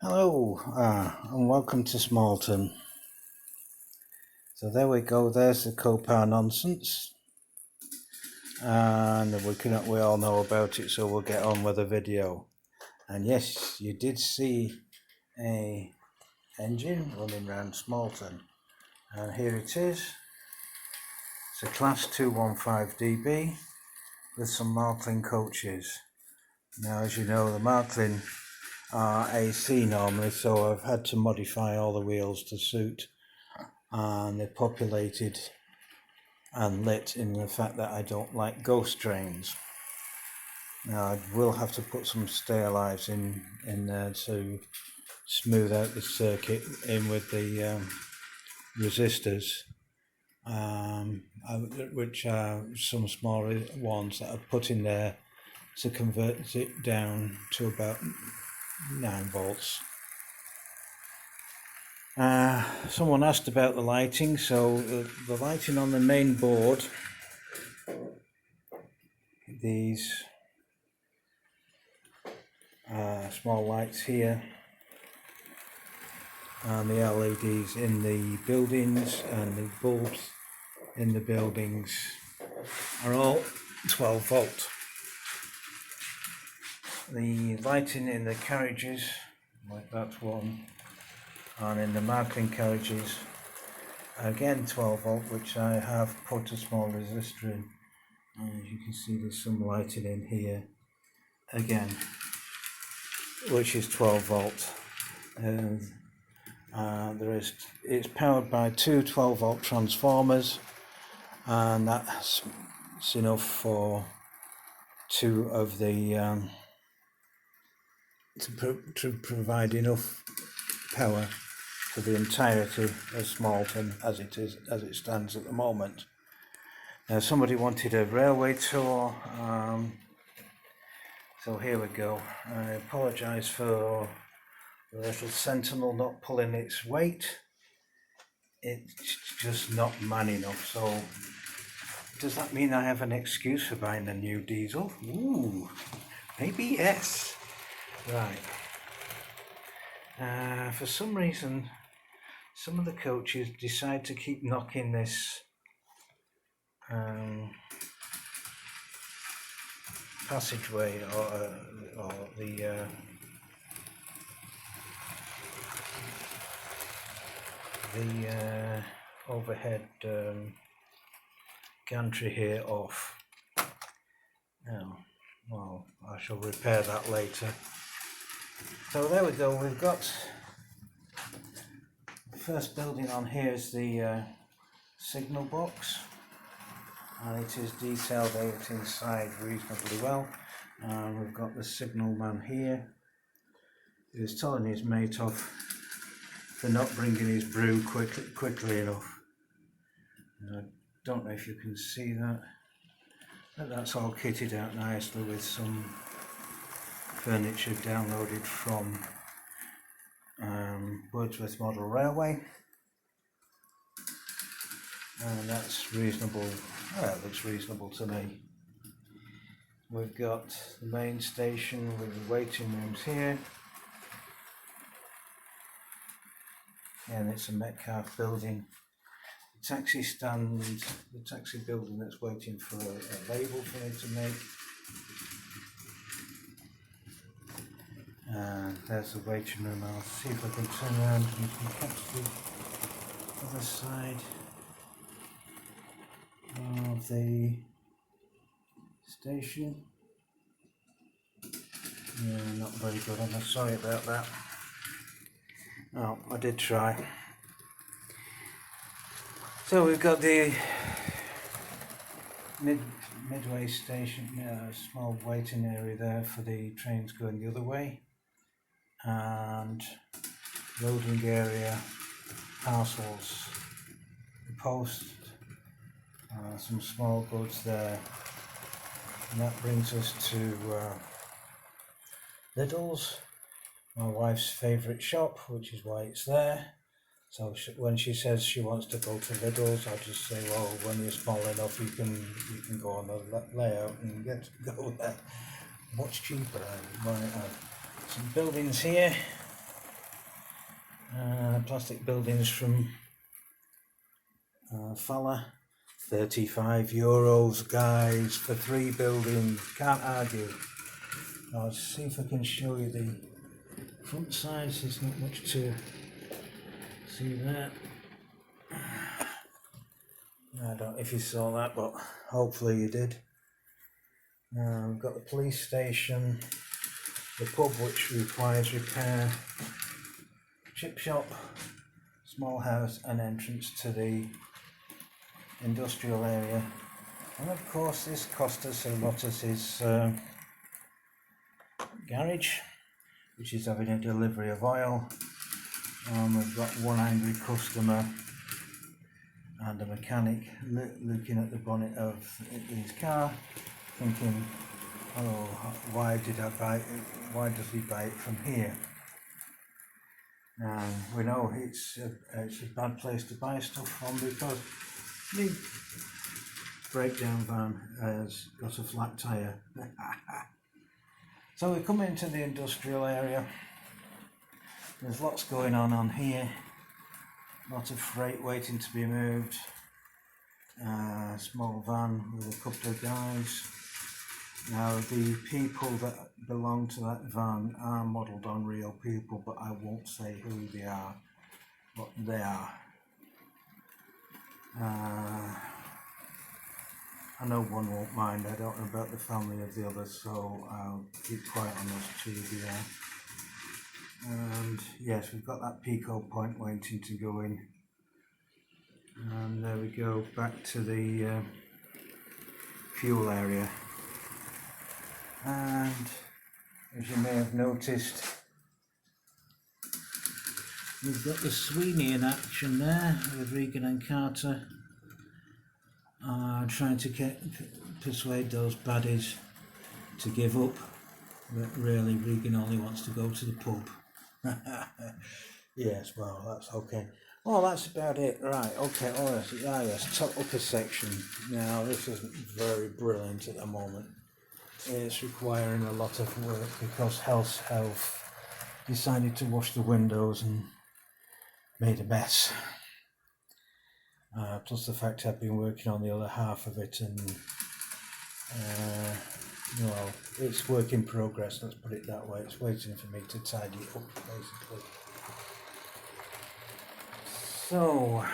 Hello, and welcome to Smallton. So there we go, there's the co-power nonsense. And we all know about it, so we'll get on with the video. And yes, you did see a engine running around Smallton. And here it is. It's a class 215 DB with some Marklin coaches. Now, as you know, the Marklin are AC normally, so I've had to modify all the wheels to suit, and they're populated and lit in the fact that I don't like ghost trains. Now I will have to put some stay alives in there to smooth out the circuit in with the resistors, which are some smaller ones that I've put in there to convert it down to about 9 volts. Someone asked about the lighting, so the lighting on the main board, these small lights here, and the LEDs in the buildings and the bulbs in the buildings are all 12 volt. The lighting in the carriages, like that one, and in the Marklin carriages, again 12 volt, which I have put a small resistor in. And as you can see, there's some lighting in here again, which is 12 volt. It's powered by two 12 volt transformers, and that's enough for two of the to provide enough power for the entirety of Smallton as it stands at the moment. Now, somebody wanted a railway tour, so here we go. I apologise for the little Sentinel not pulling its weight. It's just not man enough. So does that mean I have an excuse for buying a new diesel? Ooh, maybe yes. Right. For some reason, some of the coaches decide to keep knocking this passageway or the overhead gantry here off. Now, well, I shall repair that later. So there we go, we've got the first building on here is the signal box, and it is detailed out inside reasonably well. And we've got the signal man here who's telling his mate off for not bringing his brew quickly enough. And I don't know if you can see that, but that's all kitted out nicely with some furniture downloaded from Wordsworth Model Railway, and that's reasonable. Well, it looks reasonable to me. We've got the main station with the waiting rooms here, and it's a Metcalfe building. The taxi stand, the taxi building that's waiting for a label for me to make. And there's the waiting room. I'll see if I can turn around and you can catch the other side of the station. Yeah, not very good. I'm sorry about that. Oh, I did try. So we've got the midway station, a small waiting area there for the trains going the other way, and loading area, parcels, the post, some small goods there, and that brings us to Lidl's, my wife's favourite shop, which is why it's there. So when she says she wants to go to Lidl's, I just say, well, when you're small enough, you can go on the layout and get to go there. What's cheaper? Some buildings here. Plastic buildings from Falla. €35 guys for 3 buildings, can't argue. I'll see if I can show you the front sides. There's not much to see there. I don't know if you saw that, but hopefully you did. We've got the police station, the pub which requires repair, chip shop, small house, and entrance to the industrial area. And of course this cost us a lot as his garage, which is having a delivery of oil. We've got one angry customer and a mechanic looking at the bonnet of his car, thinking, oh, why does he buy it from here? And we know it's a bad place to buy stuff from, because the breakdown van has got a flat tyre. So we come into the industrial area. There's lots going on here. Lots of freight waiting to be moved. Small van with a couple of guys. Now the people that belong to that van are modelled on real people, but I won't say who they are, but they are. I know one won't mind. I don't know about the family of the others, so I'll keep quiet on those two there. And yes, we've got that Pico point waiting to go in. And there we go, back to the fuel area. And as you may have noticed, we've got the Sweeney in action there with Regan and Carter, trying to persuade those baddies to give up, but really Regan only wants to go to the pub. Yes, well, that's okay. Oh, that's about it. Right, okay. Oh yes, top upper section. Now this isn't very brilliant at the moment. It's requiring a lot of work because Health decided to wash the windows and made a mess. Plus the fact I've been working on the other half of it, and well, it's work in progress, let's put it that way. It's waiting for me to tidy it up, basically. So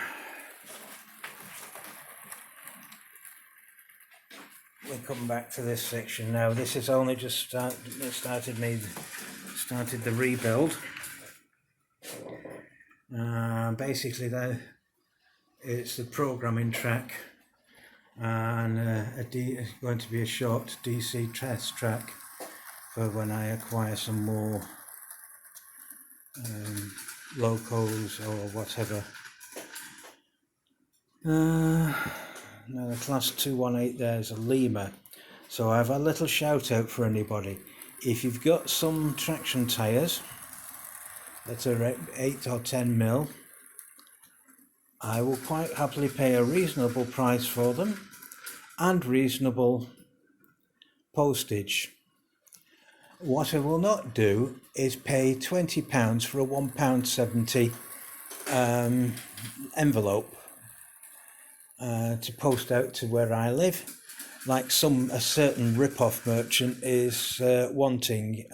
we come back to this section now. This is only just started the rebuild. Basically, it's the programming track, and it's going to be a short DC test track for when I acquire some more locos or whatever. Now the class 218 there is a Lima, so I have a little shout out for anybody. If you've got some traction tyres that are 8 or 10 mil, I will quite happily pay a reasonable price for them and reasonable postage. What I will not do is pay £20 for a £1.70 envelope to post out to where I live, like a certain rip-off merchant is wanting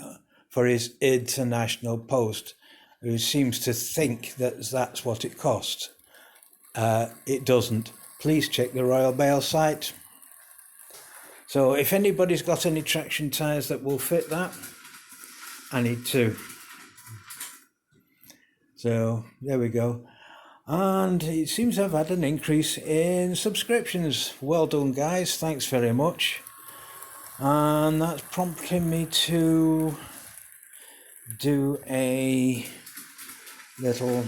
for his international post, who seems to think that that's what it costs. It doesn't. Please check the Royal Mail site. So if anybody's got any traction tyres that will fit that, I need two. So there we go. And it seems to have had an increase in subscriptions. Well done, guys. Thanks very much. And that's prompting me to do a little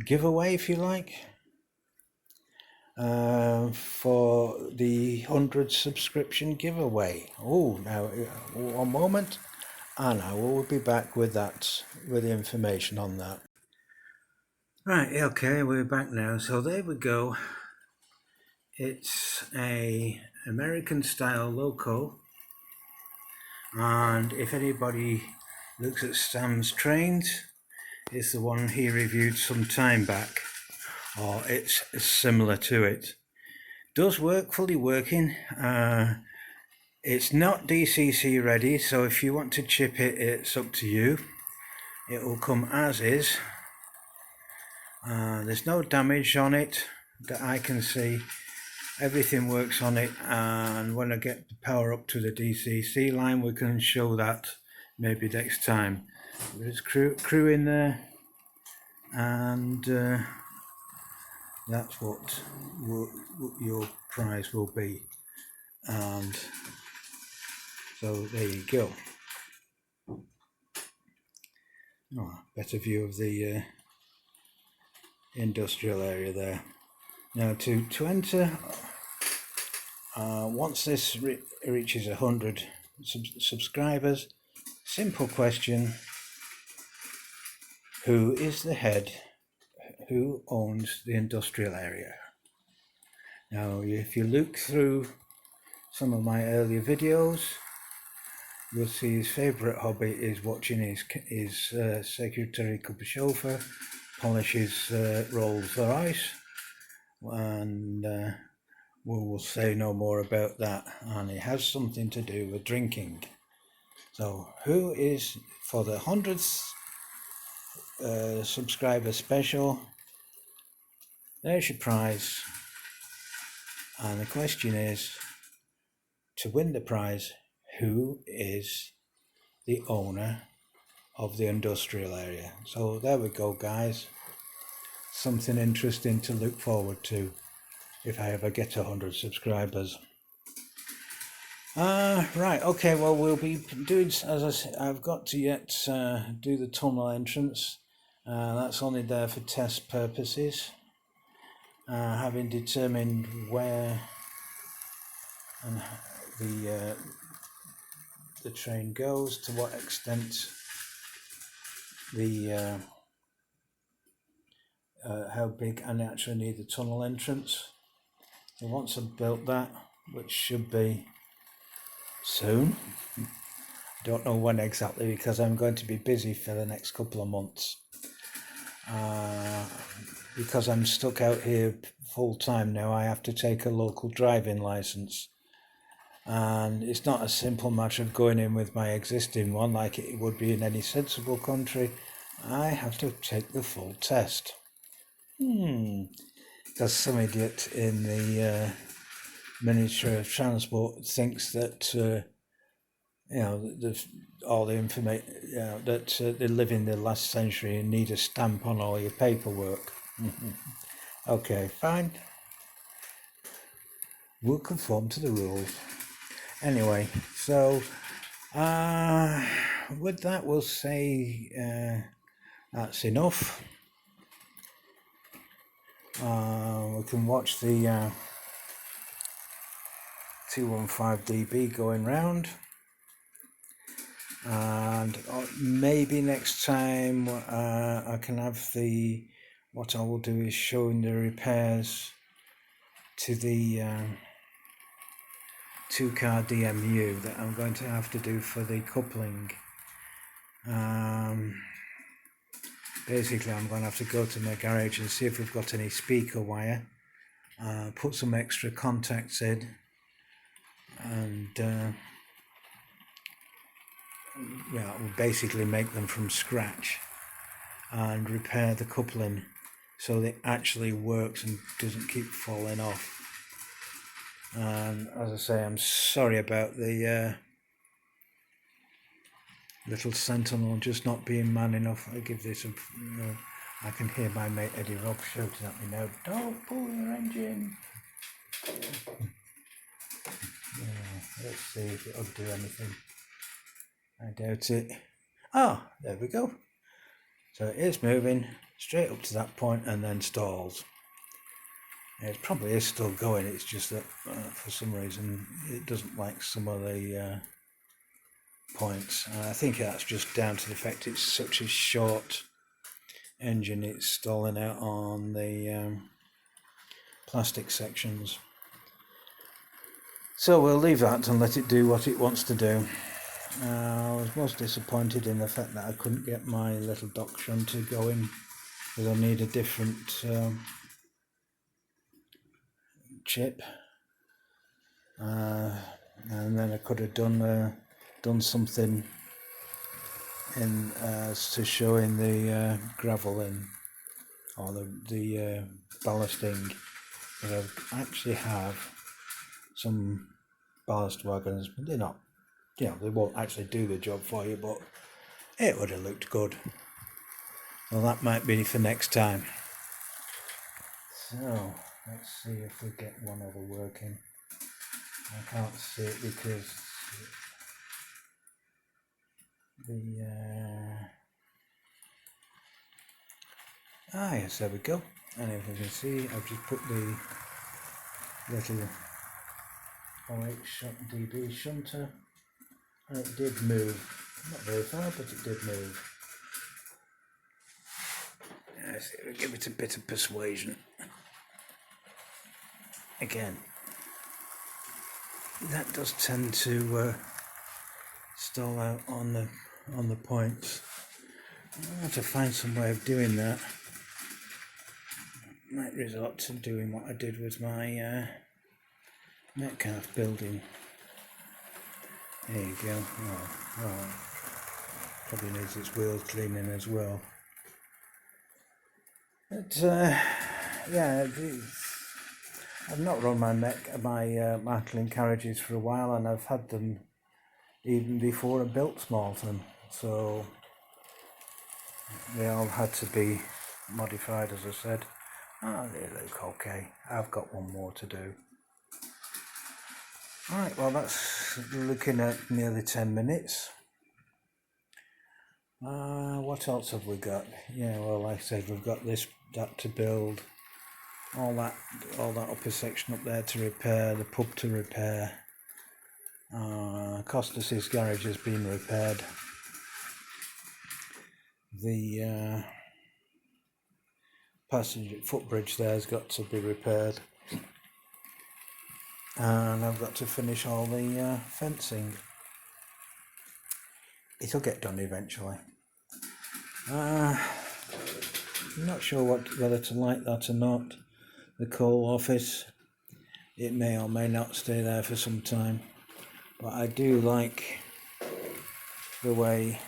giveaway, if you like, for the 100 subscription giveaway. Oh, now one moment, and I will be back with that, with the information on that. Right, okay, we're back now. So there we go. It's a American style loco, and if anybody looks at Sam's Trains, is the one he reviewed some time back, or it's similar to it. Does work, fully working. It's not DCC ready, so if you want to chip it, it's up to you. It will come as is. There's no damage on it that I can see. Everything works on it, and when I get the power up to the DCC line, we can show that maybe next time. There's crew in there, and that's what your prize will be. And so there you go. Oh, better view of the industrial area there. Now to enter, once this reaches 100 subscribers, simple question: who is the head? Who owns the industrial area? Now, if you look through some of my earlier videos, you'll see his favourite hobby is watching his secretary cup of chauffeur polish his Rolls Royce, and we will say no more about that, and it has something to do with drinking. So who is, for the 100th subscriber special, there's your prize. And the question is, to win the prize, who is the owner of the industrial area? So there we go, guys. Something interesting to look forward to if I ever get 100 subscribers. Right, okay, well, we'll be doing, as I said, I've got to yet do the tunnel entrance. That's only there for test purposes. Having determined where and the train goes, to what extent the how big I actually need the tunnel entrance. And once I've built that, which should be soon, don't know when exactly, because I'm going to be busy for the next couple of months. Because I'm stuck out here full time now, I have to take a local driving license, and it's not a simple matter of going in with my existing one like it would be in any sensible country. I have to take the full test. Because some idiot in the Ministry of Transport thinks that all the information, that they live in the last century and need a stamp on all your paperwork. Okay, fine. We'll conform to the rules. Anyway, so with that, we'll say that's enough. We can watch the 215dB going round, and maybe next time I can have what I will do is showing the repairs to the 2-car DMU that I'm going to have to do for the coupling. Basically, I'm going to have to go to my garage and see if we've got any speaker wire, put some extra contacts in, and we'll basically make them from scratch and repair the coupling so that it actually works and doesn't keep falling off. And as I say, I'm sorry about the little Sentinel just not being man enough. I give this a, I can hear my mate Eddie Rob shouting at me now, "Don't pull your engine." Let's see if it'll do anything. I doubt it. Oh, there we go. So it is moving straight up to that point and then stalls. It probably is still going, it's just that for some reason it doesn't like some of the points. I think that's just down to the fact it's such a short engine, it's stalling out on the plastic sections. So we'll leave that and let it do what it wants to do. I was most disappointed in the fact that I couldn't get my little dock shunter going, because I need a different chip, and then I could have done something in to show in the gravel or the ballasting. But I actually have some ballast wagons, but they're not, they won't actually do the job for you, but it would have looked good. Well, that might be for next time. So let's see if we get one other working. I can't see it because yes, there we go. And if you can see, I've just put the little 08 dB shunter, and it did move. Not very far, but it did move. Yes, it will give it a bit of persuasion. Again, that does tend to stall out on the points. I'll have to find some way of doing that. Might resort to doing what I did with my Metcalf building. There you go. Oh, probably needs its wheels cleaning as well. But yeah, I've not run my Martling carriages for a while, and I've had them even before I built Smallton, so they all had to be modified, as I said. Oh, they look okay. I've got one more to do. Right, well, that's looking at nearly 10 minutes. What else have we got? Yeah, well, like I said, we've got that to build, all that upper section up there to repair, the pub to repair. Costas's garage has been repaired. The passenger footbridge there has got to be repaired, and I've got to finish all the fencing. It'll get done eventually. I'm not sure whether to like that or not. The coal office, it may or may not stay there for some time, but I do like the way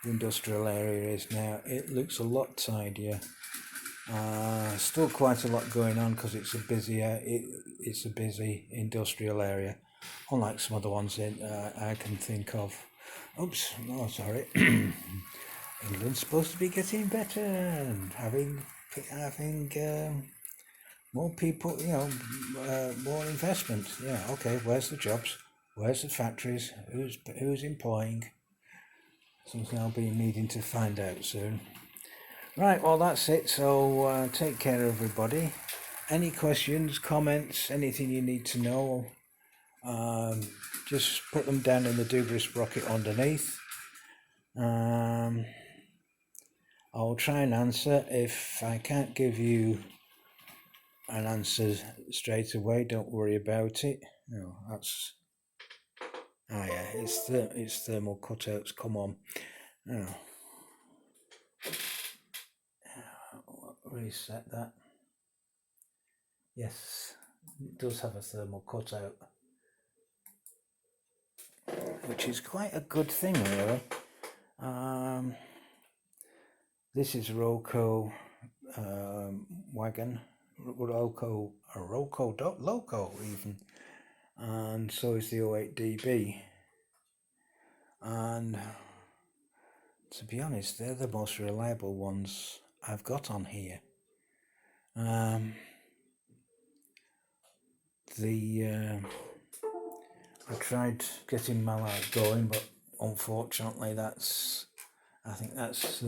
the industrial area is now. It looks a lot tidier. Still quite a lot going on because it's a busy industrial area, unlike some other ones I can think of. Oops, no, sorry. England's supposed to be getting better and having more people, more investment. Yeah, okay. Where's the jobs? Where's the factories? Who's employing? Something I'll be needing to find out soon. Right, well, that's it. So take care, everybody. Any questions, comments, anything you need to know, just put them down in the Dubris sprocket underneath. I'll try and answer. If I can't give you an answer straight away, don't worry about it. No, that's... Oh yeah, it's thermal cutouts, come on. Oh. Reset that. Yes, it does have a thermal cutout, which is quite a good thing, really. This is Roco wagon, Roco Loco even, and so is the 08DB. And to be honest, they're the most reliable ones I've got on here. I tried getting Mallard going, but unfortunately I think that's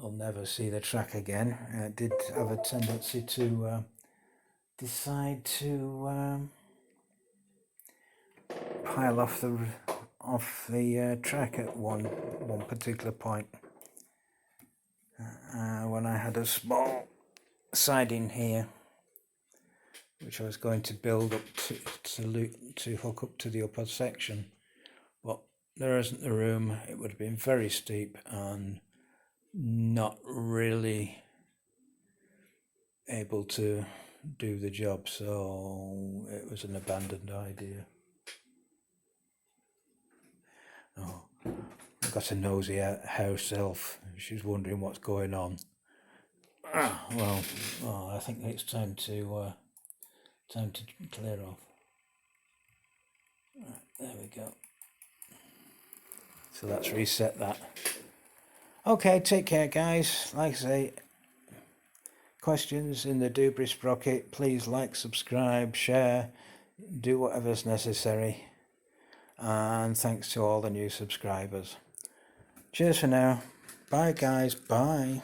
I'll never see the track again. It did have a tendency to decide to pile off the track at one particular point when I had a small siding here. which I was going to build up to hook up to the upper section, but there isn't the room. It would have been very steep and not really able to do the job, so it was an abandoned idea. Oh, I've got a nosy house elf. She's wondering what's going on. Well, I think it's time to clear off. Right, there we go. So let's reset that. Okay, take care, guys. Like I say, questions in the doobry sprocket, please like, subscribe, share, do whatever's necessary. And thanks to all the new subscribers. Cheers for now. Bye, guys. Bye.